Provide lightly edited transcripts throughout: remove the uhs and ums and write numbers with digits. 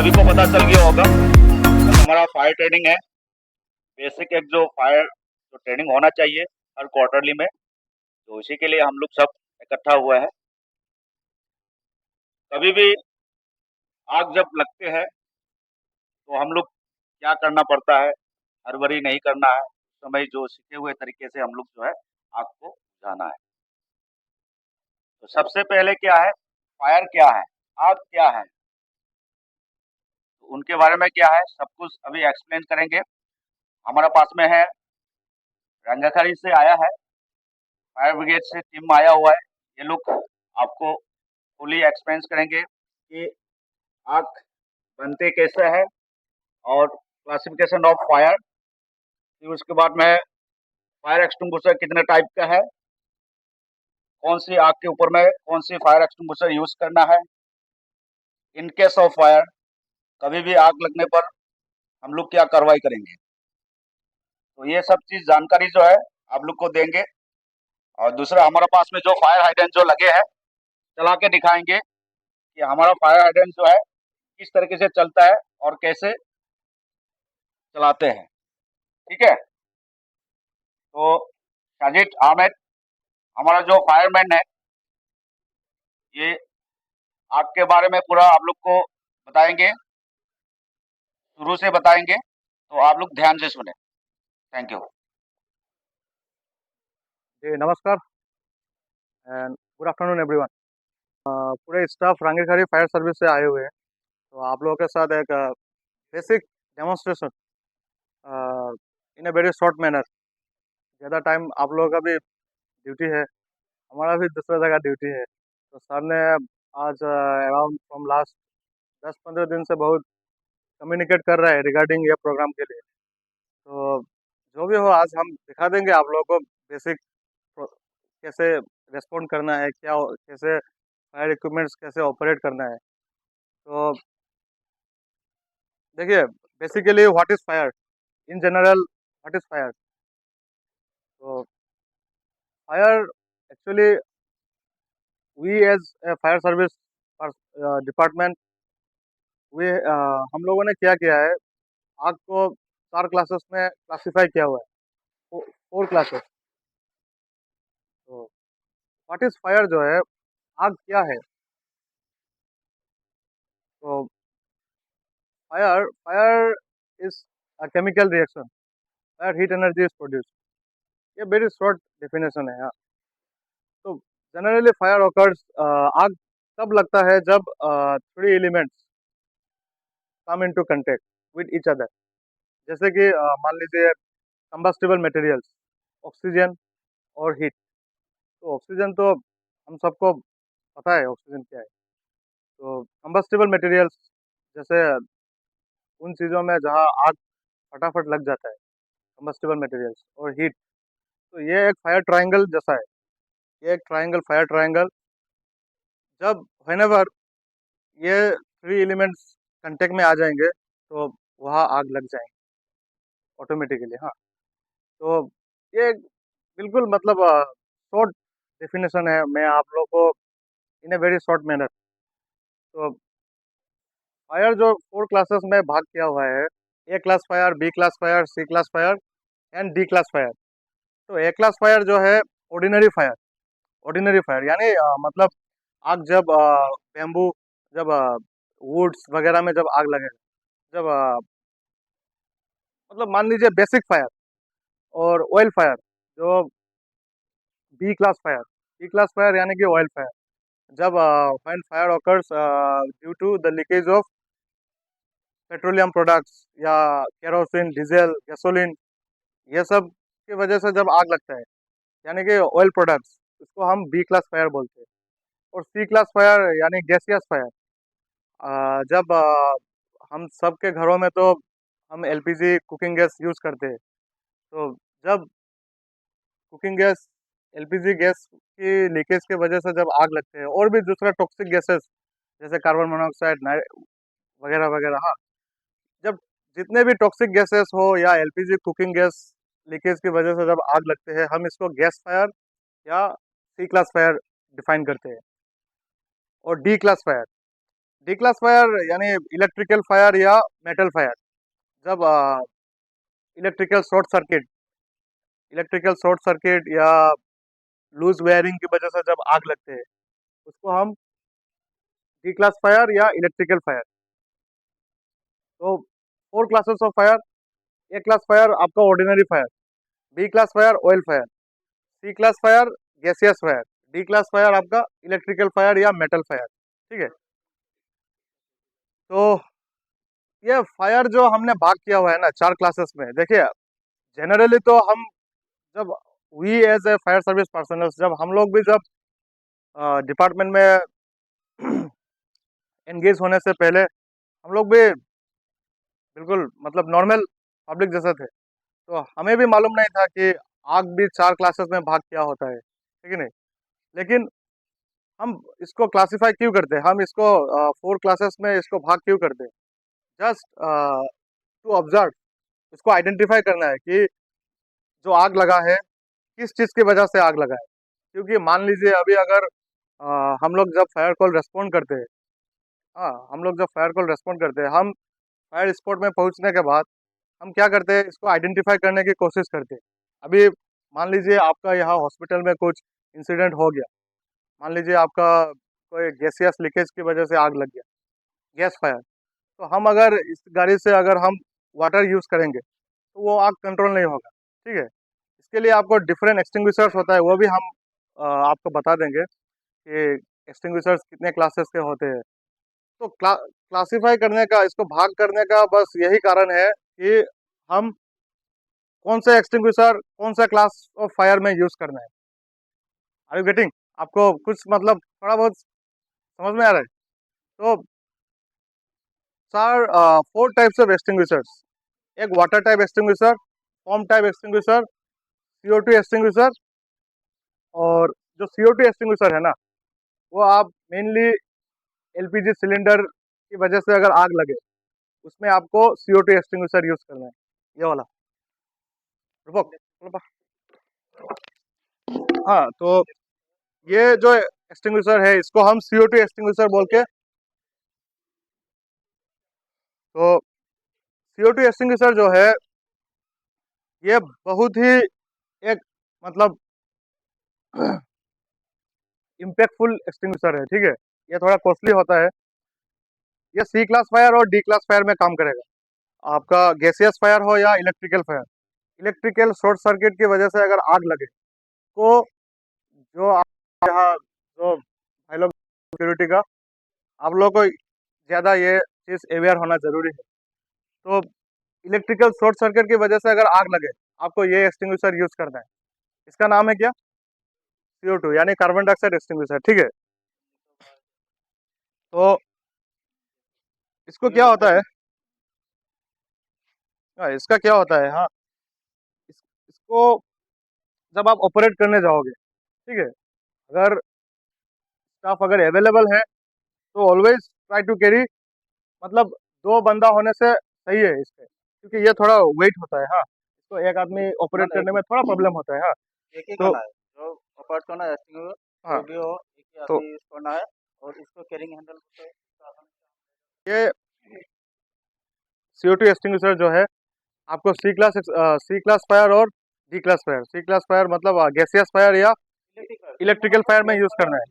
सभी को पता चल गया होगा हमारा फायर ट्रेनिंग है। बेसिक एक जो फायर जो ट्रेनिंग होना चाहिए हर क्वार्टरली में, तो इसी के लिए हम लोग सब इकट्ठा हुए हैं। कभी भी आग जब लगते हैं तो हम लोग क्या करना पड़ता है, हड़बड़ी नहीं करना है। उस समय जो सीखे हुए तरीके से हम लोग जो है आग को बुझाना है। तो सबसे पहले क्या है, फायर क्या है, आग क्या है, तो उनके बारे में क्या है सब कुछ अभी एक्सप्लेन करेंगे। हमारे पास में है, रंगाखारी से आया है, फायर ब्रिगेड से टीम आया हुआ है। ये लोग आपको फुली एक्सप्लेन करेंगे कि आग बनते कैसे है और क्लासिफिकेशन ऑफ फायर। फिर उसके बाद में फायर एक्सटिंग्विशर कितने टाइप का है, कौन सी आग के ऊपर में कौन सी फायर एक्सटिंग्विशर यूज करना है। इन केस ऑफ फायर, कभी भी आग लगने पर हम लोग क्या कार्रवाई करेंगे, तो ये सब चीज जानकारी जो है आप लोग को देंगे। और दूसरा हमारे पास में जो फायर हाइडेंट जो लगे हैं, चला के दिखाएंगे कि हमारा फायर हाइडेंट जो है किस तरीके से चलता है और कैसे चलाते हैं। ठीक है, तो साजिद अहमद हमारा जो फायरमैन है, ये आग के बारे में पूरा आप लोग को बताएंगे, शुरू से बताएंगे, तो आप लोग ध्यान से सुने। Thank you. जी नमस्कार एंड गुड आफ्टरनून एवरीवन। पूरे स्टाफ रंगाखारी फायर सर्विस से आए हुए हैं, तो आप लोगों के साथ एक basic demonstration in a very short manner. ज़्यादा टाइम आप लोगों का भी ड्यूटी है, हमारा भी दूसरा जगह ड्यूटी है। तो सर ने आज अराउंड फ्रॉम लास्ट 10-15 दिन से बहुत कम्युनिकेट कर रहा है रिगार्डिंग ये प्रोग्राम के लिए। तो जो भी हो, आज हम दिखा देंगे आप लोगों को बेसिक कैसे रेस्पॉन्ड करना है, कैसे फायर इक्विपमेंट्स कैसे ऑपरेट करना है। तो देखिए, basically what is fire, in general what is fire. तो fire actually we as a fire service department, we हम लोगों ने क्या किया है, आग को 4 क्लासेस में क्लासिफाई किया हुआ है, 4 क्लासेस। तो व्हाट इज फायर जो है, आग क्या है। तो fire fire is a chemical reaction, fire heat energy is produce. ये वेरी शॉर्ट डेफिनेशन है। तो जनरली फायर ऑकर्स, आग तब लगता है जब 3 elements come into contact with each other. जैसे कि मान लीजिए कंबस्टिबल मटेरियल्स, ऑक्सीजन और हीट। तो ऑक्सीजन तो हम सबको पता है ऑक्सीजन क्या है। तो कंबस्टिबल मटेरियल्स जैसे उन चीज़ों में जहाँ आग फटाफट लग जाता है, कंबस्टिबल मटेरियल्स और हीट। तो ये एक फायर ट्रायंगल जैसा है, ये एक ट्रायंगल, फायर ट्रायंगल। जब व्हेनेवर ये 3 एलिमेंट्स कांटेक्ट में आ जाएंगे तो वहाँ आग लग जाएंगे ऑटोमेटिकली। हाँ, तो ये बिल्कुल मतलब शॉर्ट डेफिनेशन है, मैं आप लोगों को in a very short manner. तो फायर जो 4 क्लासेस में भाग किया हुआ है, A class fire, B class fire, C class fire and D class fire. तो ए क्लास फायर जो है ऑर्डिनरी फायर, ऑर्डिनरी फायर यानी मतलब आग जब बेम्बू, जब वुड्स वगैरह में जब आग लगेगा, जब मतलब मान लीजिए बेसिक फायर। और ऑयल फायर जो बी क्लास फायर यानी कि ऑयल फायर, जब when fire occurs due to the leakage of petroleum products या केरोसिन, डीजल, गैसोलीन, ये सब की वजह से जब आग लगता है यानी कि ऑयल प्रोडक्ट्स, इसको हम बी क्लास फायर बोलते हैं। और सी क्लास फायर यानी गैसियस फायर, जब हम सबके घरों में तो हम एलपीजी कुकिंग गैस यूज़ करते हैं। तो जब कुकिंग गैस, एलपीजी गैस की लीकेज की वजह से जब आग लगते हैं, और भी दूसरा टॉक्सिक गैसेस जैसे कार्बन मोनोऑक्साइड वगैरह वगैरह। हाँ, जब जितने भी टॉक्सिक गैसेस हो या एलपीजी कुकिंग गैस लीकेज की वजह से जब आग लगते हैं, हम इसको गैस फायर या सी क्लास फायर डिफाइन करते हैं। और D class fire, D class fire यानी इलेक्ट्रिकल फायर या मेटल फायर। जब इलेक्ट्रिकल शॉर्ट सर्किट या लूज वायरिंग की वजह से जब आग लगते हैं, उसको हम डी क्लास फायर या इलेक्ट्रिकल फायर। तो four classes of fire. A class fire आपका ordinary fire, B class fire oil fire, C class fire gaseous fire, D class fire आपका इलेक्ट्रिकल फायर या मेटल फायर। ठीक है। तो ये fire जो हमने भाग किया हुआ है ना चार क्लासेस में, देखिए जनरली तो हम जब we as a fire service personnel, जब हम लोग भी जब डिपार्टमेंट में एंगेज होने से पहले हम लोग भी बिल्कुल मतलब नॉर्मल पब्लिक जैसे थे। तो हमें भी मालूम नहीं था कि आग भी चार क्लासेस में भाग किया होता है, ठीक है नहीं। लेकिन हम इसको क्लासिफाई क्यों करते हैं, हम इसको फोर क्लासेस में इसको भाग क्यों करते हैं? जस्ट टू ऑब्जर्व, इसको आइडेंटिफाई करना है कि जो आग लगा है किस चीज़ की वजह से आग लगा है। क्योंकि मान लीजिए अभी अगर हम लोग जब फायर कॉल रेस्पॉन्ड करते हैं, हाँ हम लोग जब फायर कॉल रेस्पॉन्ड करते हैं, हम फायर स्पॉट में पहुंचने के बाद हम क्या करते हैं, इसको आइडेंटिफाई करने की कोशिश करते हैं। अभी मान लीजिए आपका यहाँ हॉस्पिटल में कुछ इंसिडेंट हो गया, मान लीजिए आपका कोई गैसियस लीकेज की वजह से आग लग गया, गैस फायर। तो हम अगर इस गाड़ी से अगर हम वाटर यूज़ करेंगे तो वो आग कंट्रोल नहीं होगा, ठीक है। इसके लिए आपको डिफरेंट एक्सटिंग्विशर्स होता है, वो भी हम आपको बता देंगे कि एक्सटिंग्विशर्स कितने क्लासेस के होते हैं। तो क्लासिफाई करने का, इसको भाग करने का बस यही कारण है कि हम कौन सा एक्सटिंग्विशर कौन सा क्लास ऑफ फायर में यूज़ करना है। Are you getting? आपको कुछ मतलब थोड़ा बहुत समझ में आ रहा है? तो चार फोर टाइप्स ऑफ एक्सटिंग्विशर्स। एक water type extinguisher, form type extinguisher, CO2 extinguisher. और जो CO2 एक्सटिंग्विशर है ना, वो आप मेनली LPG सिलेंडर की वजह से अगर आग लगे, उसमें आपको CO2 एक्सटिंग्विशर यूज करना है, ये वाला। रुको। हाँ, तो ये जो एक्सटिंग्विशर है इसको हम CO2 एक्सटिंग्विशर बोल के, तो CO2 एक्सटिंग्विशर जो है ये बहुत ही एक मतलब इम्पैक्टफुल एक्सटिंग्विशर है, ठीक है। ये थोड़ा कॉस्टली होता है। ये C क्लास फायर और D क्लास फायर में काम करेगा, आपका गैसियस फायर हो या electrical fire. Electrical short circuit की वजह से अगर आग लगे तो जो आप यहाँ जो भाई लोग सिक्योरिटी का, आप लोगों को ज़्यादा ये चीज़ अवेयर होना ज़रूरी है। तो इलेक्ट्रिकल शॉर्ट सर्किट की वजह से अगर आग लगे, आपको ये एक्सटिंग्विशर यूज़ करना है। इसका नाम है क्या? CO2 यानी कार्बन डाइऑक्साइड एक्सटिंग्विशर, ठीक है। तो इसको क्या होता है, इसका क्या होता है, हाँ, इसको जब आप ऑपरेट करने जाओगे, ठीक है, अगर स्टाफ अगर अवेलेबल है तो ऑलवेज ट्राई टू कैरी, मतलब दो बंदा होने से सही है इससे, क्योंकि ये थोड़ा वेट होता है, हाँ, तो एक आदमी ऑपरेट करने में थोड़ा प्रॉब्लम होता है, हाँ। एक ही तो करना है, जो ऑपरेट करना है हाँ, जो भी हो, एक ही तो आदमी यूज करना है। और इसको कैरिंग हैंडल से ये CO2 एक्सटिंग्विशर जो है आपको सी क्लास फायर और D class fire, C class fire मतलब गैसियस फायर या इलेक्ट्रिकल फायर में यूज करना है।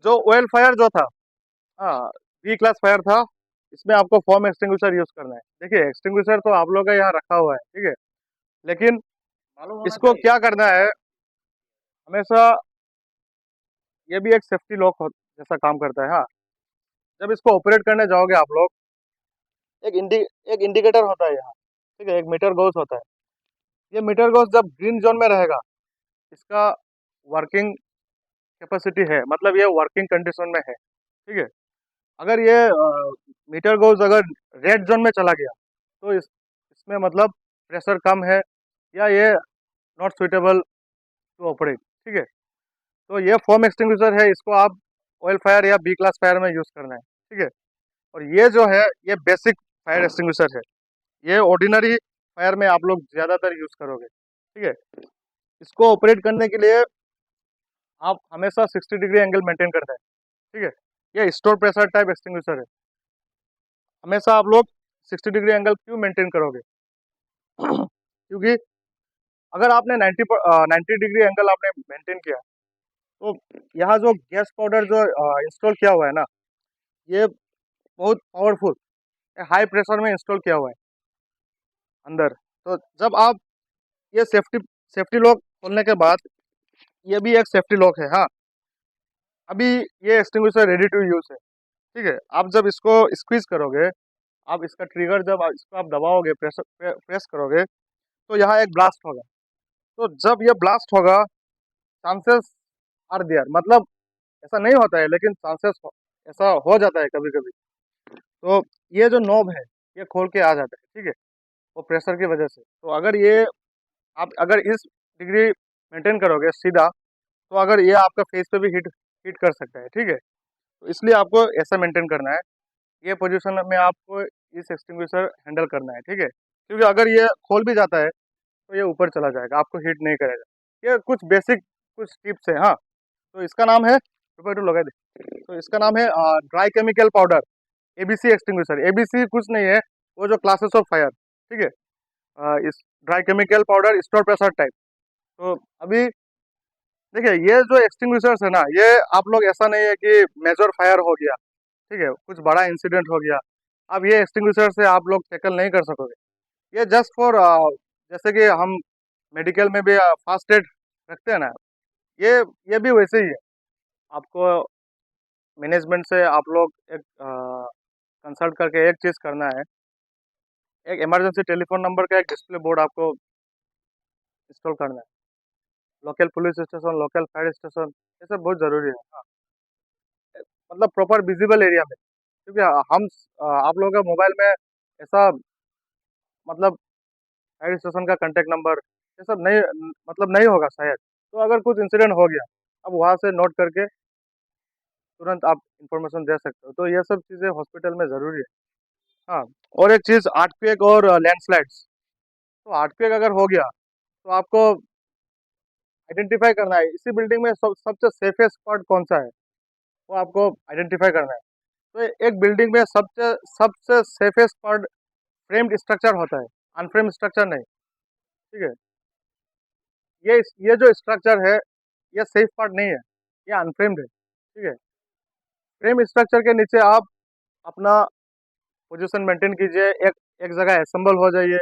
जो ऑयल फायर जो था, हाँ, बी क्लास फायर था, इसमें आपको फॉर्म एक्सटिंग्विशर यूज करना है। देखिए एक्सटिंग्विशर तो आप लोगों का यहाँ रखा हुआ है, ठीक है, लेकिन मालूम होना इसको चाहिए। क्या करना है, हमेशा ये भी एक सेफ्टी लॉक जैसा काम करता है, हाँ। जब इसको ऑपरेट करने जाओगे आप लोग, एक इंडिकेटर होता है यहाँ, ठीक है, एक मीटर गॉस होता है। ये मीटर गॉस जब ग्रीन जोन में रहेगा, इसका वर्किंग कैपेसिटी है, मतलब ये वर्किंग कंडीशन में है, ठीक है। अगर ये मीटर गॉस अगर रेड जोन में चला गया तो इसमें मतलब प्रेशर कम है या ये नॉट सुइटेबल टू ऑपरेट, ठीक है। तो ये फोम एक्सटिंग्विशर है, इसको आप ऑयल फायर या बी क्लास फायर में यूज़ करना है, ठीक है। और ये जो है ये बेसिक फायर एक्सटिंग्विशर है, ये ऑर्डिनरी फायर में आप लोग ज़्यादातर यूज़ करोगे, ठीक है। इसको ऑपरेट करने के लिए आप हमेशा 60 डिग्री एंगल मेंटेन करते हैं, ठीक है। ये स्टोर प्रेशर टाइप एक्सटिंग्विशर है। हमेशा आप लोग 60 डिग्री एंगल क्यों मेंटेन करोगे? क्योंकि अगर आपने 90 डिग्री एंगल आपने मेंटेन किया, तो यहाँ जो गैस पाउडर जो इंस्टॉल किया हुआ है ना, ये बहुत पावरफुल, हाई प्रेशर में इंस्टॉल किया हुआ है अंदर। तो जब आप ये सेफ्टी सेफ्टी लॉक खोलने के बाद, ये भी एक सेफ्टी लॉक है। हाँ, अभी ये एक्सटिंग्विशर रेडी टू यूज है। ठीक है, आप जब इसको स्क्वीज करोगे, आप इसका ट्रिगर जब इसको आप दबाओगे, प्रेस करोगे, तो यहाँ एक ब्लास्ट होगा। तो जब ये ब्लास्ट होगा, चांसेस आर देयर, मतलब ऐसा नहीं होता है, लेकिन चांसेस ऐसा हो जाता है कभी कभी। तो ये जो नॉब है, ये खोल के आ जाता है। ठीक है, वो प्रेशर की वजह से। तो अगर ये आप अगर इस डिग्री मेंटेन करोगे सीधा, तो अगर ये आपका फेस पे भी हिट हिट कर सकता है। ठीक है, तो इसलिए आपको ऐसा मेंटेन करना है। ये पोजीशन में आपको इस एक्सटिंग्विशर हैंडल करना है। ठीक है, क्योंकि अगर ये खोल भी जाता है, तो ये ऊपर चला जाएगा, आपको हिट नहीं करेगा। ये कुछ बेसिक कुछ टिप्स है। हाँ, तो इसका नाम है, रुपये लगा दे, तो इसका नाम है dry chemical powder, ABC extinguisher. ABC कुछ नहीं है, वो जो क्लासेस ऑफ फायर। ठीक है, इस dry chemical powder store pressure type. तो अभी देखिए, ये जो एक्सटिंग्विशर्स है ना, ये आप लोग ऐसा नहीं है कि मेजर फायर हो गया, ठीक है, कुछ बड़ा इंसिडेंट हो गया, अब ये एक्सटिंग्विशर से आप लोग टैकल नहीं कर सकोगे। ये जस्ट फॉर, जैसे कि हम मेडिकल में भी फर्स्ट एड रखते हैं ना, ये ये भी वैसे ही है। आपको मैनेजमेंट से आप लोग एक कंसल्ट करके एक चीज़ करना है, एक इमरजेंसी टेलीफोन नंबर का एक डिस्प्ले बोर्ड आपको इंस्टॉल करना है। Local police station, local fire station, ये सब बहुत ज़रूरी है। हाँ, मतलब प्रॉपर विजिबल एरिया में, क्योंकि हम आप लोगों का मोबाइल में ऐसा, मतलब फायर स्टेशन का कांटेक्ट नंबर, ये सब नहीं, मतलब नहीं होगा शायद। तो अगर कुछ इंसिडेंट हो गया, अब वहाँ से नोट करके तुरंत आप इंफॉर्मेशन दे सकते हो। तो ये सब चीज़ें हॉस्पिटल में ज़रूरी है। हाँ, और एक चीज़, अर्थक्वेक और लैंडस्लाइड्स। तो अर्थक्वेक अगर हो गया, तो आपको आइडेंटिफाई करना है इसी बिल्डिंग में सबसे सेफेस्ट स्पॉट कौन सा है, वो आपको आइडेंटिफाई करना है। तो एक बिल्डिंग में सबसे सबसे सेफेस्ट स्पॉट फ्रेम्ड स्ट्रक्चर होता है, अनफ्रेम्ड स्ट्रक्चर नहीं। ठीक है, ये जो स्ट्रक्चर है, ये सेफ पार्ट नहीं है, ये अनफ्रेम्ड है। ठीक है, फ्रेम स्ट्रक्चर के नीचे आप अपना पोजीशन मेंटेन कीजिए, एक एक जगह असेंबल हो जाइए।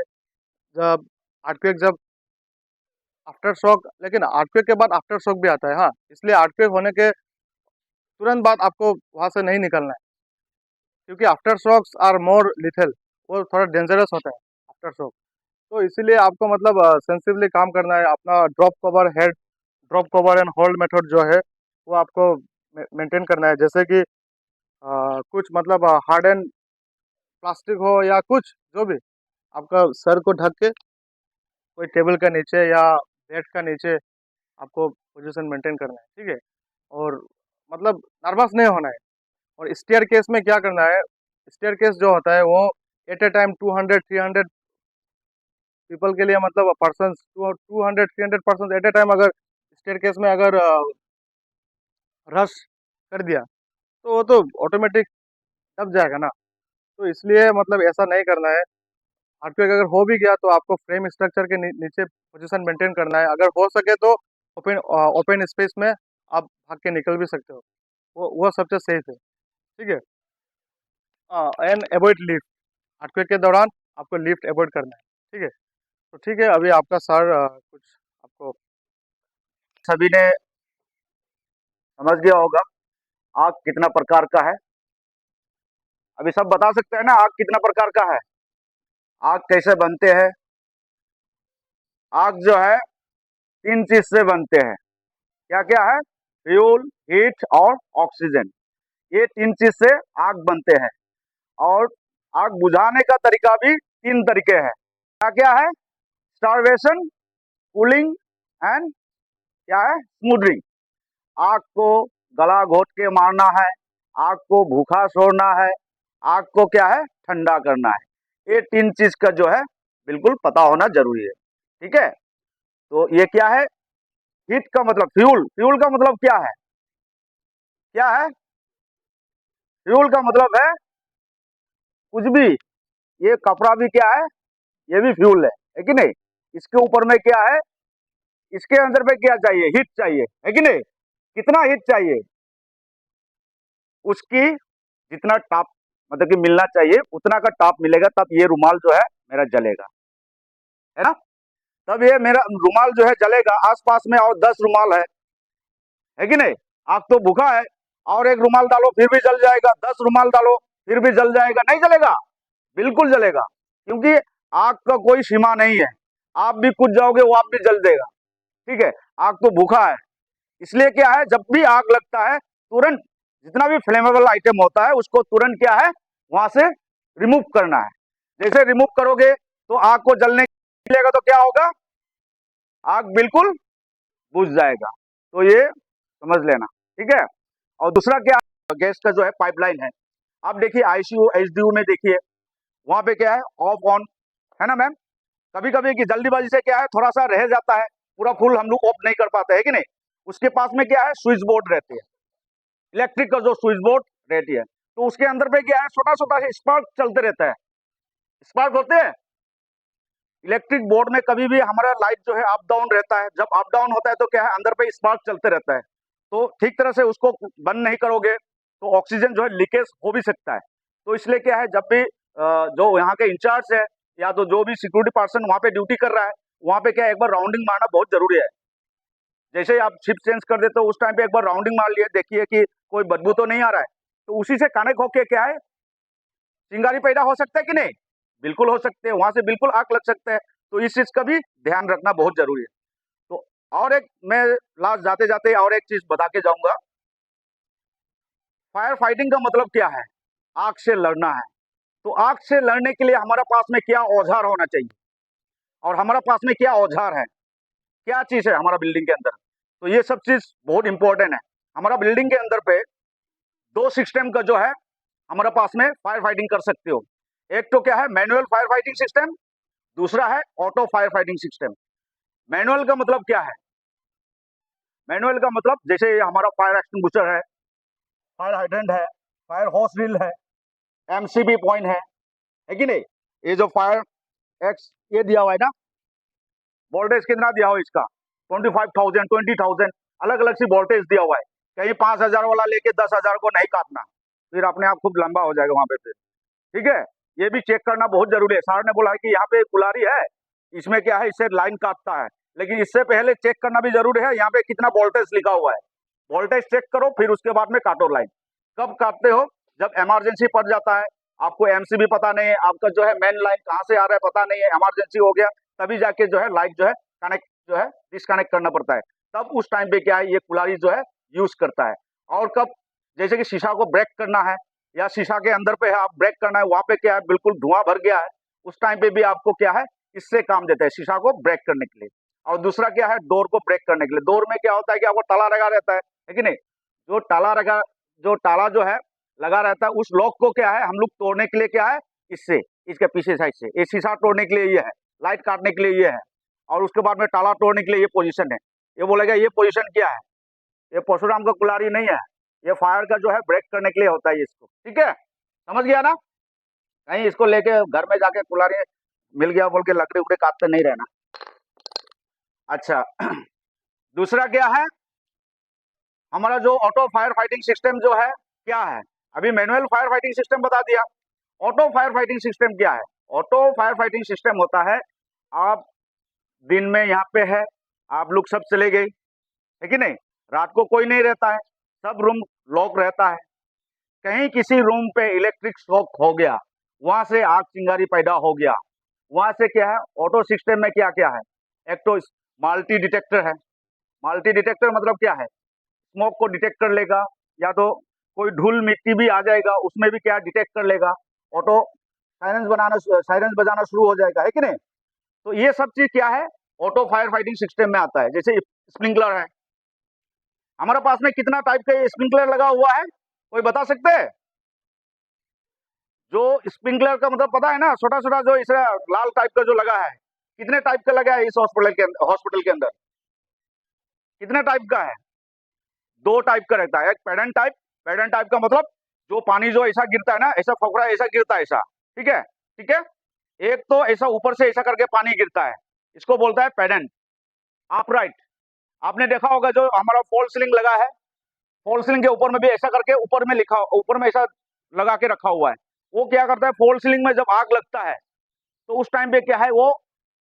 जब अर्थक्वेक, जब आफ्टर शॉक, लेकिन अर्थक्वेक के बाद आफ्टर शॉक भी आता है। हाँ, इसलिए अर्थक्वेक होने के तुरंत बाद आपको वहाँ से नहीं निकलना है, क्योंकि after shocks are more lethal, वो थोड़ा डेंजरस होता है आफ्टर शॉक। तो इसीलिए आपको मतलब सेंसिवली काम करना है। अपना drop cover, head drop cover and hold method जो है, वो आपको मेंटेन करना है। जैसे कि कुछ मतलब हार्ड एंड प्लास्टिक हो या कुछ जो भी, आपका सर को ढक के कोई टेबल का नीचे या बेड का नीचे आपको पोजीशन मेंटेन करना है। ठीक है, और मतलब नर्वस नहीं होना है। और स्टेयर केस में क्या करना है, स्टेयर केस जो होता है वो एट ए टाइम 200-300 पीपल के लिए, मतलब person 200-300 person at A time अगर स्टेयर केस में अगर रश कर दिया, तो वो तो ऑटोमेटिक दब जाएगा ना। तो इसलिए मतलब ऐसा नहीं करना है। अर्थक्वेक अगर हो भी गया, तो आपको फ्रेम स्ट्रक्चर के नीचे पोजीशन मेंटेन करना है। अगर हो सके तो ओपन ओपन स्पेस में आप भाग के निकल भी सकते हो, वो सबसे सेफ है। ठीक है, एंड अवॉइड लिफ्ट। अर्थक्वेक के दौरान आपको लिफ्ट अवॉइड करना है। ठीक है, तो ठीक है, अभी आपका सर कुछ आपको सभी ने समझ गया होगा आग कितना प्रकार का है। अभी सब बता सकते हैं ना आग कितना प्रकार का है, आग कैसे बनते हैं। आग जो है 3 चीज से बनते हैं। क्या क्या है? फ्यूल, हीट और ऑक्सीजन। ये 3 चीज से आग बनते हैं। और आग बुझाने का तरीका भी 3 तरीके हैं। क्या क्या है? स्टारवेशन, कूलिंग एंड क्या है? स्मूदरिंग। आग को गला घोट के मारना है, आग को भूखा छोड़ना है, आग को क्या है? ठंडा करना है। ये 3 चीज का जो है बिल्कुल पता होना जरूरी है। ठीक है, तो ये क्या है? हीट का मतलब फ्यूल, फ्यूल का मतलब क्या है? क्या है? फ्यूल का मतलब है कुछ भी, ये कपड़ा भी क्या है, ये भी फ्यूल है कि नहीं। इसके ऊपर में क्या है, इसके अंदर पे क्या चाहिए, हीट चाहिए, है कि नहीं। कितना हीट चाहिए, उसकी जितना टॉप मतलब कि मिलना चाहिए उतना का टॉप मिलेगा, तब ये रुमाल जो है मेरा जलेगा, है ना। तब ये मेरा रुमाल जो है जलेगा। आसपास में और 10 रुमाल है कि नहीं। आग तो भूखा है, और एक रुमाल डालो फिर भी जल जाएगा, 10 रुमाल डालो फिर भी जल जाएगा, नहीं जलेगा, बिल्कुल जलेगा, क्योंकि आग का कोई सीमा नहीं है। आप भी कूद जाओगे वो आप भी जल देगा, ठीक है। आग तो भूखा है, इसलिए क्या है, जब भी आग लगता है तुरंत जितना भी फ्लेमेबल आइटम होता है उसको तुरंत क्या है वहां से रिमूव करना है। जैसे रिमूव करोगे तो आग को जलने मिलेगा, तो क्या होगा, आग बिल्कुल बुझ जाएगा। तो ये समझ लेना, ठीक है। और दूसरा क्या, गैस का जो है पाइपलाइन है। आप देखिए आईसीयू एचडीयू में देखिए, वहां पे क्या है, ऑफ ऑन, है ना मैम। कभी कभी की जल्दीबाजी से क्या है थोड़ा सा रह जाता है, पूरा फुल हम लोग ऑफ नहीं कर पाते, है कि नहीं। उसके पास में क्या है, स्विच बोर्ड रहती है, इलेक्ट्रिक का जो स्विच बोर्ड रहती है, तो उसके अंदर पे क्या है, छोटा छोटा स्पार्क चलते रहता है। स्पार्क होते हैं इलेक्ट्रिक बोर्ड में, कभी भी हमारा लाइट जो है अप डाउन रहता है, जब अप डाउन होता है तो क्या है, अंदर पे स्पार्क चलते रहता है। तो ठीक तरह से उसको बंद नहीं करोगे तो ऑक्सीजन जो है लीकेज हो भी सकता है। तो इसलिए क्या है, जब भी जो यहाँ के इंचार्ज है या तो जो भी सिक्योरिटी पर्सन वहाँ पे ड्यूटी कर रहा है, वहाँ पे क्या है, एक बार राउंडिंग मारना बहुत जरूरी है। जैसे ही आप शिफ्ट चेंज कर देते हो उस टाइम पे एक बार राउंडिंग मार लिए, देखिए कि कोई बदबू तो नहीं आ रहा है। तो उसी से कनेक्ट होके क्या है, चिंगारी पैदा हो सकता है कि नहीं, बिल्कुल हो सकते हैं, वहां से बिल्कुल आग लग सकते हैं। तो इस चीज का भी ध्यान रखना बहुत जरूरी है। तो और एक मैं लास्ट जाते जाते और एक चीज बता के जाऊंगा, फायर फाइटिंग का मतलब क्या है, आग से लड़ना है। तो आग से लड़ने के लिए हमारे पास में क्या औजार होना चाहिए, और हमारे पास में क्या औजार है, क्या चीज है हमारा बिल्डिंग के अंदर। तो ये सब चीज बहुत इंपॉर्टेंट है। हमारा बिल्डिंग के अंदर पे 2 सिस्टम का जो है हमारे पास में फायर फाइटिंग कर सकते हो। एक तो क्या है, मैनुअल फायर फाइटिंग सिस्टम, दूसरा है auto fire fighting system. Manual का मतलब क्या है, मैनुअल का मतलब जैसे ये हमारा फायर एक्सटिंग्विशर है, फायर हाइड्रेंट है, फायर होस ड्रिल है, एमसीबी पॉइंट है कि नहीं। ये जो फायर एक्स ये दिया हुआ है ना, वोल्टेज कितना दिया हुआ है इसका, 25,000 20,000 अलग अलग सी वोल्टेज दिया हुआ है। कहीं 5,000 वाला लेके 10,000 को नहीं काटना, फिर अपने आप खूब लंबा हो जाएगा वहां पे फिर, ठीक है। ये भी चेक करना बहुत जरूरी है। सर ने बोला है कि यहाँ पे कुलारी है, इसमें क्या है, इससे लाइन काटता है, लेकिन इससे पहले चेक करना भी जरूरी है यहाँ पे कितना वोल्टेज लिखा हुआ है। वोल्टेज चेक करो फिर उसके बाद में काटो लाइन। कब काटते हो, जब इमरजेंसी पड़ जाता है, आपको एमसीबी पता नहीं है, आपका जो है मेन लाइन कहाँ से आ रहा है पता नहीं है, इमरजेंसी हो गया, तभी जाके जो है लाइट जो है कनेक्ट जो है डिस्कनेक्ट करना पड़ता है। तब उस टाइम पे क्या है, ये कुलारी जो है यूज करता है। और कब, जैसे कि शीशा को ब्रेक करना है या शीशा के अंदर पे है आप ब्रेक करना है, वहां पे क्या है बिल्कुल धुआं भर गया है, उस टाइम पे भी आपको क्या है इससे काम देता है, शीशा को ब्रेक करने के लिए। और दूसरा क्या है, डोर को ब्रेक करने के लिए। डोर में क्या होता है कि आपको ताला लगा रहता है कि नहीं, जो ताला लगा, जो ताला जो है लगा रहता है, उस लॉक को क्या है हम लोग तोड़ने के लिए क्या है, इससे, इसके पीछे साइड से ये शीशा तोड़ने के लिए ये है, लाइट काटने के लिए ये है, और उसके बाद में ताला तोड़ने के लिए ये पोजीशन है। ये बोलेगा ये पोजीशन क्या है, ये परशुराम का कुल्हाड़ी नहीं है, ये फायर का जो है ब्रेक करने के लिए होता है इसको, ठीक है, समझ गया ना। कहीं इसको लेके घर में जाके कुल्हाड़ी मिल गया बोल के लकड़ी उकड़ी काटते नहीं रहना। अच्छा दूसरा क्या है, हमारा जो ऑटो फायर फाइटिंग सिस्टम जो है क्या है, अभी मैनुअल फायर फाइटिंग सिस्टम बता दिया। ऑटो फायर फाइटिंग सिस्टम क्या है, ऑटो फायर फाइटिंग सिस्टम होता है, आप दिन में यहाँ पे है, आप लोग सब चले गए, है कि नहीं, रात को कोई नहीं रहता है, सब रूम लॉक रहता है, कहीं किसी रूम पे इलेक्ट्रिक शॉक हो गया, वहां से आग चिंगारी पैदा हो गया, वहां से क्या है, ऑटो सिस्टम में क्या क्या है, एक तो मल्टी डिटेक्टर है। मल्टी डिटेक्टर मतलब क्या है, स्मोक को डिटेक्ट कर लेगा, या तो कोई धूल मिट्टी भी आ जाएगा उसमें भी क्या डिटेक्ट कर लेगा, ऑटो साइरेंस बजाना शुरू हो जाएगा, है कि नहीं। तो ये सब चीज क्या है, ऑटो फायर फाइटिंग सिस्टम में आता है। जैसे स्प्रिंकलर है, हमारे पास में कितना टाइप का स्प्रिंकलर लगा हुआ है, कोई बता सकते हैं। जो स्प्रिंकलर का मतलब पता है ना, छोटा छोटा जो इस लाल टाइप का जो लगा है, कितने टाइप का लगा है इस हॉस्पिटल के अंदर कितने टाइप का है, 2 टाइप का रहता है, एक पैडन टाइप, पैडन टाइप का मतलब जो पानी जो ऐसा गिरता है ना, ऐसा फकड़ा ऐसा गिरता है ऐसा, ठीक है, ठीक है। एक तो ऐसा ऊपर से ऐसा करके पानी गिरता है, इसको बोलता है पेडेंट। अपराइट, आपने देखा होगा जो हमारा फॉल सीलिंग लगा है, फॉल सीलिंग के ऊपर में भी ऐसा करके ऊपर में लिखा, ऊपर में ऐसा लगा के रखा हुआ है। वो क्या करता है, फॉल सीलिंग में जब आग लगता है तो उस टाइम पे क्या है, वो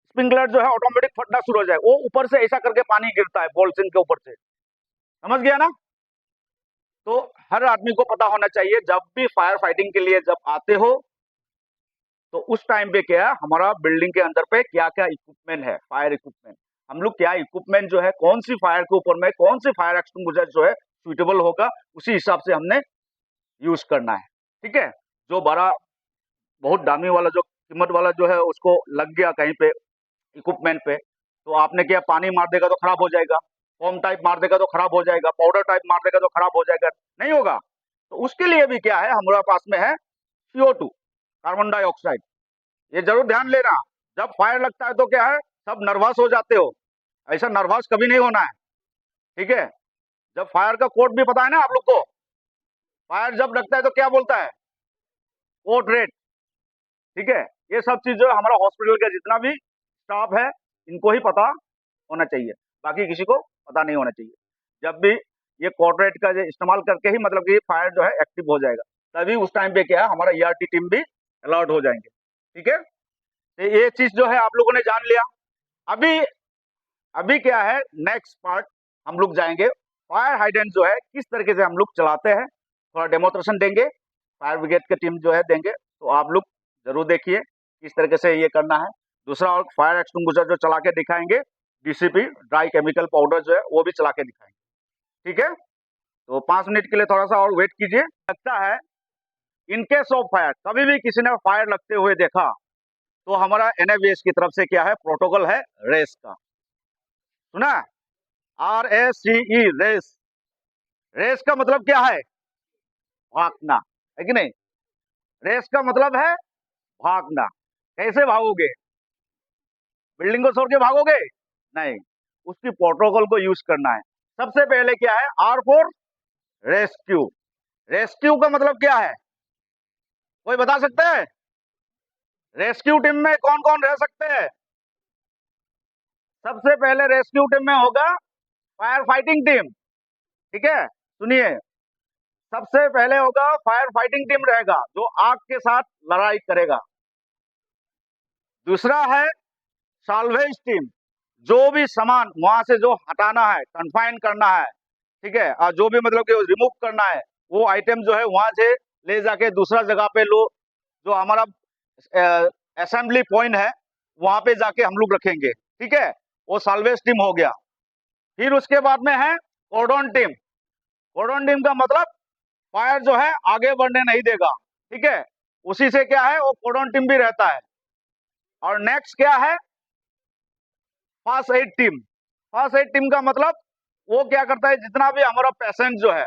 स्प्रिंकलर जो है ऑटोमेटिक फटना शुरू हो जाए, वो ऊपर से ऐसा करके पानी गिरता है फॉल सीलिंग के ऊपर से, समझ गया ना। तो हर आदमी को पता होना चाहिए, जब भी फायर फाइटिंग के लिए जब आते हो तो उस टाइम पे क्या है, हमारा बिल्डिंग के अंदर पे क्या क्या इक्विपमेंट है, फायर इक्विपमेंट, हम लोग क्या इक्विपमेंट जो है, कौन सी फायर के ऊपर में कौन सी फायर एक्सटिंग्विशर जो है सुइटेबल होगा, उसी हिसाब से हमने यूज करना है, ठीक है। जो बड़ा बहुत दामी वाला जो कीमत वाला जो है उसको लग गया कहीं पे इक्विपमेंट पे, तो आपने क्या पानी मार देगा तो खराब हो जाएगा, फोम टाइप मार देगा तो खराब हो जाएगा, पाउडर टाइप मार देगा तो खराब हो जाएगा, नहीं होगा। तो उसके लिए भी क्या है, हमारे पास में है CO2, कार्बन डाइऑक्साइड। ये जरूर ध्यान लेना, जब फायर लगता है तो क्या है, सब नर्वस हो जाते हो, ऐसा नर्वस कभी नहीं होना है, ठीक है। जब फायर का कोड भी पता है ना आप लोग को, फायर जब लगता है तो क्या बोलता है, कोड रेड, ठीक है। ये सब चीज जो हमारा हॉस्पिटल का जितना भी स्टाफ है इनको ही पता होना चाहिए, बाकी किसी को पता नहीं होना चाहिए। जब भी ये कोड रेड का इस्तेमाल करके ही मतलब कि फायर जो है एक्टिव हो जाएगा, तभी उस टाइम पे क्या है, हमारा ERT टीम भी अलर्ट हो जाएंगे, ठीक है। तो ये चीज जो है आप लोगों ने जान लिया। अभी अभी क्या है, नेक्स्ट पार्ट हम लोग जाएंगे, फायर हाइडेंट जो है किस तरीके से हम लोग चलाते हैं, थोड़ा डेमोन्स्ट्रेशन देंगे, फायर ब्रिगेड की टीम जो है देंगे, तो आप लोग जरूर देखिए किस तरीके से ये करना है। दूसरा, और फायर एक्सटिंग्विशर जो चला के दिखाएंगे, DCP ड्राई केमिकल पाउडर जो है वो भी चला के दिखाएंगे, ठीक है। तो 5 मिनट के लिए थोड़ा सा और वेट कीजिए। लगता है इन केस ऑफ फायर, कभी भी किसी ने फायर लगते हुए देखा तो हमारा NFVS की तरफ से क्या है, प्रोटोकॉल है रेस का, सुना, RACE, रेस। रेस का मतलब क्या है, भागना, है कि नहीं। रेस का मतलब है भागना। कैसे भागोगे, बिल्डिंग को छोड़ के भागोगे, नहीं, उसकी प्रोटोकॉल को यूज करना है। सबसे पहले क्या है, R फॉर रेस्क्यू। रेस्क्यू का मतलब क्या है, कोई बता सकते हैं, रेस्क्यू टीम में कौन कौन रह सकते हैं। सबसे पहले रेस्क्यू टीम में होगा फायर फाइटिंग टीम, ठीक है, सुनिए, सबसे पहले होगा फायर फाइटिंग टीम रहेगा जो आग के साथ लड़ाई करेगा। दूसरा है साल्वेज टीम, जो भी सामान वहां से जो हटाना है, कन्फाइन करना है, ठीक है, और जो भी मतलब कि रिमूव करना है, वो आइटम जो है वहां से ले जाके दूसरा जगह पे लो, जो हमारा असेंबली पॉइंट है वहां पे जाके हम लोग रखेंगे, ठीक है, वो साल्वेज टीम हो गया। फिर उसके बाद में है कॉर्डन टीम। कॉर्डन टीम का मतलब फायर जो है आगे बढ़ने नहीं देगा, ठीक है, उसी से क्या है, वो कॉर्डन टीम भी रहता है। और नेक्स्ट क्या है, first aid team. First aid team का मतलब वो क्या करता है, जितना भी हमारा पेशेंट जो है,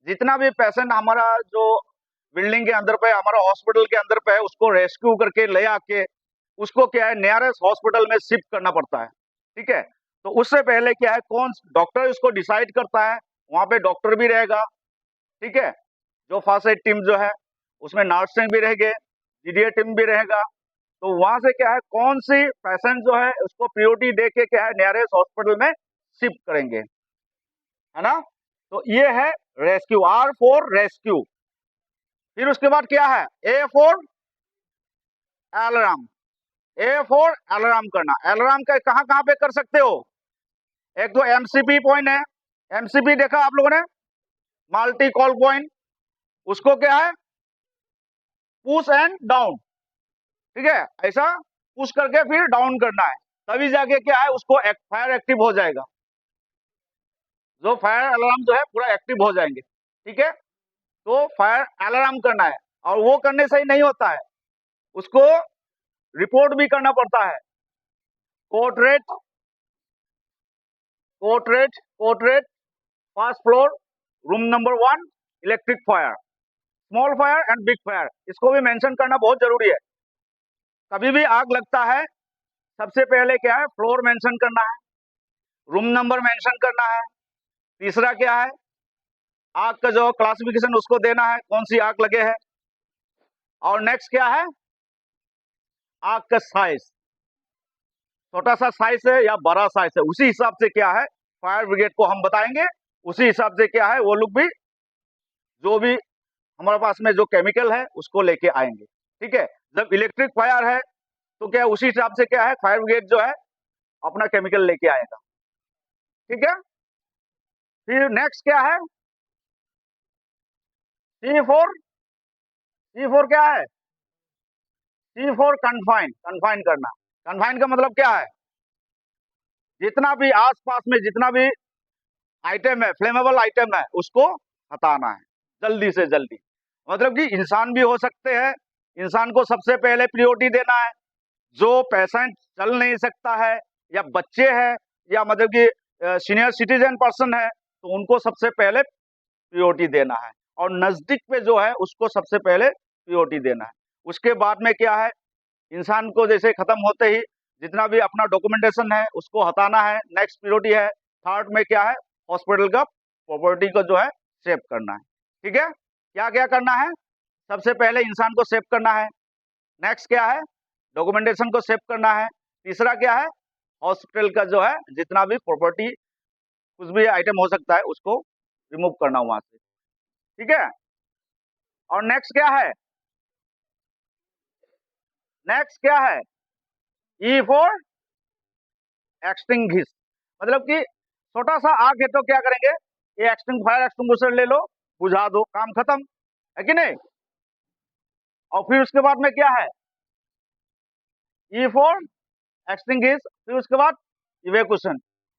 जितना भी पेशेंट हमारा जो बिल्डिंग के अंदर पे, हमारा हॉस्पिटल के अंदर पे है, उसको रेस्क्यू करके ले आके उसको क्या है, नियरेस्ट हॉस्पिटल में शिफ्ट करना पड़ता है, ठीक है। तो उससे पहले क्या है, कौन डॉक्टर उसको डिसाइड करता है, वहां पे डॉक्टर भी रहेगा, ठीक है। जो फर्स्ट एड टीम जो है उसमें नर्सिंग भी रहेंगे, GDA टीम भी रहेगा। तो वहां से क्या है, कौन सी पेशेंट जो है उसको प्रायोरिटी दे के क्या है, नियरेस्ट हॉस्पिटल में शिफ्ट करेंगे, है ना। तो ये है रेस्क्यू, R फॉर रेस्क्यू। फिर उसके बाद क्या है, A for alarm. A for alarm करना। अलार्म का कहां कहां पे कर सकते हो, एक तो MCP पॉइंट है, MCP देखा आप लोगों ने, मल्टी कॉल पॉइंट, उसको क्या है, पुश एंड डाउन, ठीक है, ऐसा पुश करके फिर डाउन करना है, तभी जाके क्या है, उसको फायर एक्टिव हो जाएगा, जो फायर अलार्म जो है पूरा एक्टिव हो जाएंगे, ठीक है। तो फायर अलार्म करना है, और वो करने से ही नहीं होता है, उसको रिपोर्ट भी करना पड़ता है, quote rate, quote rate, quote rate, first floor, room number 1, electric fire, small fire and big fire, इसको भी मेंशन करना बहुत जरूरी है। कभी भी आग लगता है, सबसे पहले क्या है, फ्लोर मेंशन करना है, रूम नंबर मेंशन करना है, तीसरा क्या है, आग का जो क्लासिफिकेशन उसको देना है, कौन सी आग लगे है। और नेक्स्ट क्या है, आग का साइज, छोटा सा साइज है या बड़ा साइज है, उसी हिसाब से क्या है फायर ब्रिगेड को हम बताएंगे, उसी हिसाब से क्या है वो लोग भी जो भी हमारे पास में जो केमिकल है उसको लेके आएंगे। ठीक है, जब इलेक्ट्रिक फायर है तो क्या है उसी हिसाब से क्या है फायर ब्रिगेड जो है अपना केमिकल लेके आएगा। ठीक है, फिर नेक्स्ट क्या है, C4। C4 क्या है, C4 कन्फाइन, कन्फाइन करना। कन्फाइन का मतलब क्या है, जितना भी आसपास में जितना भी आइटम है, फ्लेमेबल आइटम है, उसको हटाना है जल्दी से जल्दी। मतलब कि इंसान भी हो सकते हैं, इंसान को सबसे पहले प्रायोरिटी देना है। जो पेशेंट चल नहीं सकता है या बच्चे हैं या मतलब कि सीनियर सिटीजन पर्सन है तो उनको सबसे पहले प्रायोरिटी देना है, और नजदीक पे जो है उसको सबसे पहले प्रायोरिटी देना है। उसके बाद में क्या है, इंसान को जैसे खत्म होते ही जितना भी अपना डॉक्यूमेंटेशन है उसको हटाना है, नेक्स्ट प्रायोरिटी है। थर्ड में क्या है, हॉस्पिटल का प्रॉपर्टी को जो है सेव करना है। ठीक है, क्या क्या करना है, सबसे पहले इंसान को सेव करना है, नेक्स्ट क्या है डॉक्यूमेंटेशन को सेव करना है, तीसरा क्या है हॉस्पिटल का जो है जितना भी प्रॉपर्टी कुछ भी आइटम हो सकता है उसको रिमूव करना वहां से। ठीक है, और नेक्स्ट क्या है, नेक्स्ट क्या है, E4 एक्सटिंग्विश। मतलब कि छोटा सा आग है तो क्या करेंगे, ये फायर एक्सटिंग्विशर ले लो, बुझा दो, काम खत्म, है कि नहीं। और फिर उसके बाद में क्या है, E4 एक्सटिंग्विश, फिर उसके बाद इवैक्यूएशन।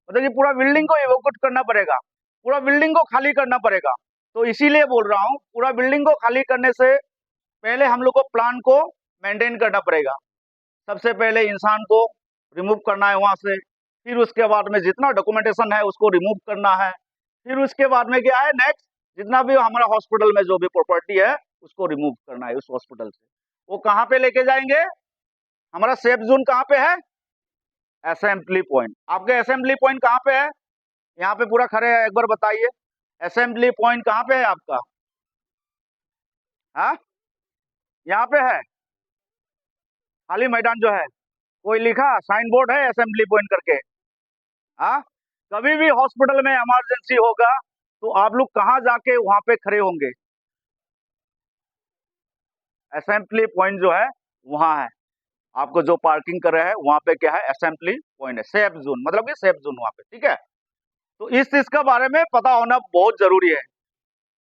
मतलब कि पूरा बिल्डिंग को इवैक्यूएट करना पड़ेगा, पूरा बिल्डिंग को खाली करना पड़ेगा। तो इसीलिए बोल रहा हूँ पूरा बिल्डिंग को खाली करने से पहले हम लोग को प्लान को मेंटेन करना पड़ेगा। सबसे पहले इंसान को रिमूव करना है वहां से, फिर उसके बाद में जितना डॉक्यूमेंटेशन है उसको रिमूव करना है, फिर उसके बाद में क्या है नेक्स्ट जितना भी हमारा हॉस्पिटल में जो भी प्रॉपर्टी है उसको रिमूव करना है उस हॉस्पिटल से। वो कहाँ पे लेके जाएंगे, हमारा सेफ जोन कहाँ पे है, असेंबली पॉइंट। आपके असेंबली पॉइंट कहाँ पे है, यहाँ पे पूरा खड़े हैं, एक बार बताइए असेंबली पॉइंट कहाँ पे है आपका। हाँ, यहाँ पे है खाली मैदान जो है, कोई लिखा साइन बोर्ड है असेंबली पॉइंट करके। हाँ, कभी भी हॉस्पिटल में इमरजेंसी होगा तो आप लोग कहाँ जाके वहां पे खड़े होंगे, असेंबली पॉइंट जो है वहां है। आपको जो पार्किंग कर रहे हैं वहां पे क्या है असेंबली पॉइंट है, सेफ जोन, मतलब कि सेफ जोन वहां पे। ठीक है, तो इस चीज के बारे में पता होना बहुत जरूरी है।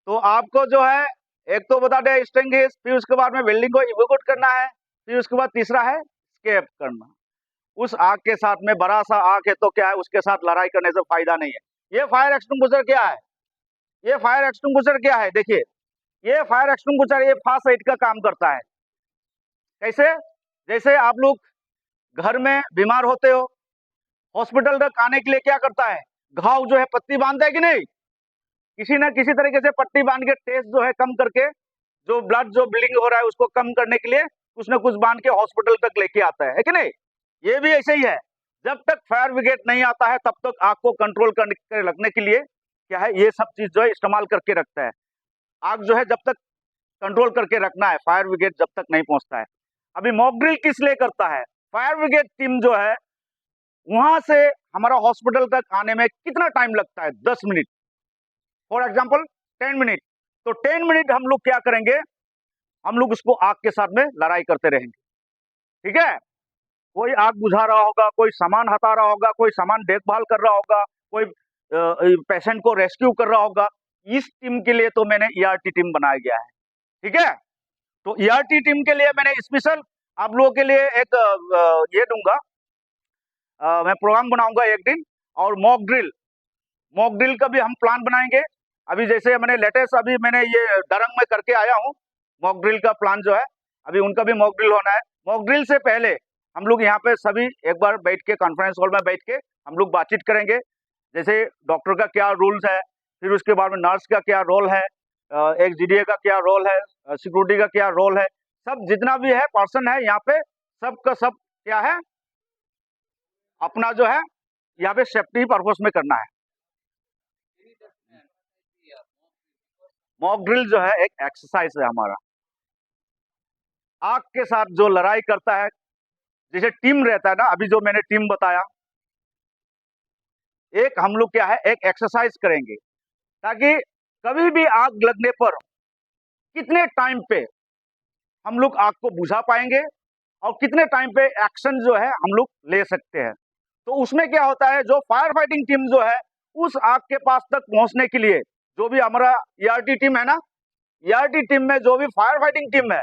तो आपको जो है एक तो बता दें स्टेंगेज, फिर उसके बाद में बिल्डिंग को इवैक्यूएट करना है, फिर उसके बाद तीसरा है स्केप करना। उस आग के साथ में बड़ा सा आग है तो क्या है उसके साथ लड़ाई करने से फायदा नहीं है। ये फायर एक्सटिंग्विशर क्या है, ये फायर एक्सटिंग्विशर क्या है, देखिए ये फायर एक्सटिंग्विशर ये फास्ट एड का काम करता है। कैसे, जैसे आप लोग घर में बीमार होते हो, हॉस्पिटल तक आने के लिए क्या करता है, घाव जो है पट्टी बांधता है कि नहीं, किसी ना किसी तरीके से पट्टी बांध के टेस्ट जो है कम करके जो ब्लड जो ब्लीडिंग हो रहा है उसको कम करने के लिए कुछ ना कुछ बांध के हॉस्पिटल तक लेके आता है कि नहीं। ये भी ऐसे ही है, जब तक फायर ब्रिगेड नहीं आता है तब तक आग को कंट्रोल करके रखने के लिए क्या है ये सब चीज जो है इस्तेमाल करके रखता है। आग जो है जब तक कंट्रोल करके रखना है, फायर ब्रिगेड जब तक नहीं पहुंचता है। अभी मॉक ड्रिल किस लिए करता है, फायर ब्रिगेड टीम जो है वहां से हमारा हॉस्पिटल तक आने में कितना टाइम लगता है, 10 मिनट, फॉर एग्जाम्पल 10 मिनट। तो 10 मिनट हम लोग क्या करेंगे, हम लोग उसको आग के साथ में लड़ाई करते रहेंगे। ठीक है, कोई आग बुझा रहा होगा, कोई सामान हटा रहा होगा, कोई सामान देखभाल कर रहा होगा, कोई पेशेंट को रेस्क्यू कर रहा होगा। इस टीम के लिए तो मैंने ERT टीम बनाया गया है। ठीक है, तो ERT टीम के लिए मैंने स्पेशल आप लोगों के लिए एक ये दूंगा, मैं प्रोग्राम बनाऊंगा एक दिन। और मॉक ड्रिल का भी हम प्लान बनाएंगे। अभी जैसे मैंने लेटेस्ट अभी मैंने ये दरंग में करके आया हूँ, मॉक ड्रिल का प्लान जो है अभी उनका भी मॉक ड्रिल होना है। मॉक ड्रिल से पहले हम लोग यहाँ पे सभी एक बार बैठ के कॉन्फ्रेंस हॉल में बैठ के हम लोग बातचीत करेंगे, जैसे डॉक्टर का क्या रूल्स है, फिर उसके बाद में नर्स का क्या रोल है, एक GDA का क्या रोल है, सिक्योरिटी का क्या रोल है, सब जितना भी है पर्सन है यहाँ पे सबका सब क्या है अपना जो है यहाँ पे सेफ्टी पर्पस में करना है। मॉक ड्रिल जो है एक एक्सरसाइज है हमारा। आग के साथ जो लड़ाई करता है, जैसे टीम रहता है ना, अभी जो मैंने टीम बताया, एक हम लोग क्या है एक एक्सरसाइज करेंगे ताकि कभी भी आग लगने पर कितने टाइम पे हम लोग आग को बुझा पाएंगे और कितने टाइम पे एक्शन जो है हम लोग ले सकते हैं। तो उसमें क्या होता है, जो फायर फाइटिंग टीम जो है उस आग के पास तक पहुंचने के लिए, जो भी हमारा ईआरटी टीम है ना, ईआरटी टीम में जो भी फायर फाइटिंग टीम है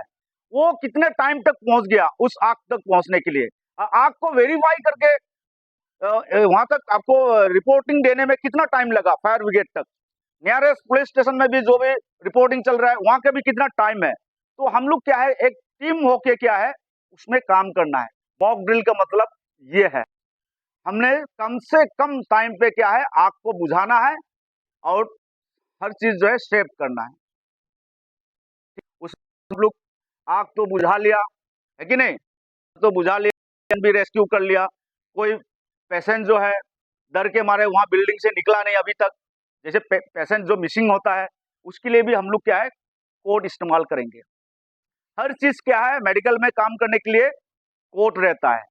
वो कितने टाइम तक पहुंच गया उस आग तक पहुंचने के लिए, आग को वेरीफाई करके वहां तक आपको रिपोर्टिंग देने में कितना टाइम लगा फायर ब्रिगेड तक, नियरेस्ट पुलिस स्टेशन में भी जो भी रिपोर्टिंग चल रहा है वहां का भी कितना टाइम है। तो हम लोग क्या है एक टीम होके क्या है उसमें काम करना है। मॉक ड्रिल का मतलब ये है, हमने कम से कम टाइम पे क्या है आग को बुझाना है और हर चीज जो है सेव करना है। उस हम लोग आग तो बुझा लिया है कि नहीं, तो बुझा लिया, भी रेस्क्यू कर लिया, कोई पेशेंट जो है डर के मारे वहां बिल्डिंग से निकला नहीं अभी तक, जैसे पेशेंट जो मिसिंग होता है उसके लिए भी हम लोग क्या है कोड इस्तेमाल करेंगे। हर चीज क्या है मेडिकल में काम करने के लिए कोड रहता है,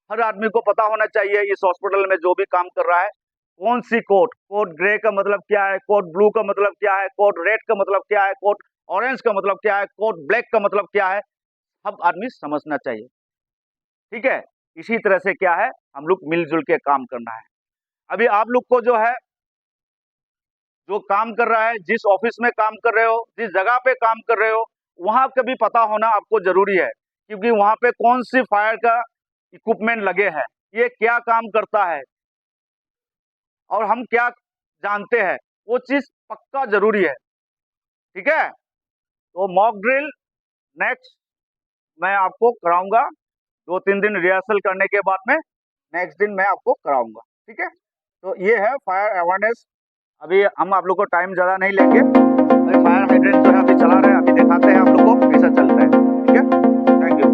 हर आदमी को पता होना चाहिए इस हॉस्पिटल में जो भी काम कर रहा है कौन सी कोड, कोड ग्रे का मतलब क्या है, कोड ब्लू का मतलब क्या है, कोड रेड का मतलब क्या है, कोड ऑरेंज का मतलब क्या है, कोड ब्लैक का मतलब क्या है, सब आदमी समझना चाहिए। ठीक है, इसी तरह से क्या है हम लोग मिलजुल के काम करना है। अभी आप लोग को जो है जो काम कर रहा है, जिस ऑफिस में काम कर रहे हो, जिस जगह पे काम कर रहे हो, वहां का भी पता होना आपको जरूरी है, क्योंकि वहां पे कौन सी फायर का इक्विपमेंट लगे हैं, ये क्या काम करता है और हम क्या जानते हैं, वो चीज पक्का जरूरी है। ठीक है, तो मॉक ड्रिल नेक्स्ट मैं आपको कराऊंगा, 2-3 दिन रिहर्सल करने के बाद में नेक्स्ट दिन मैं आपको कराऊंगा। ठीक है, तो ये है फायर अवेयरनेस। अभी हम आप लोग को टाइम ज़्यादा नहीं लेंगे, अभी फायर हाइड्रेंट जो है अभी चला रहे हैं, अभी दिखाते हैं आप लोग को कैसा चलता है। ठीक है, थैंक यू।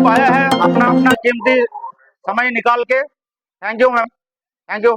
आया है अपना अपना कीमती समय निकाल के। Thank you ma'am, thank you.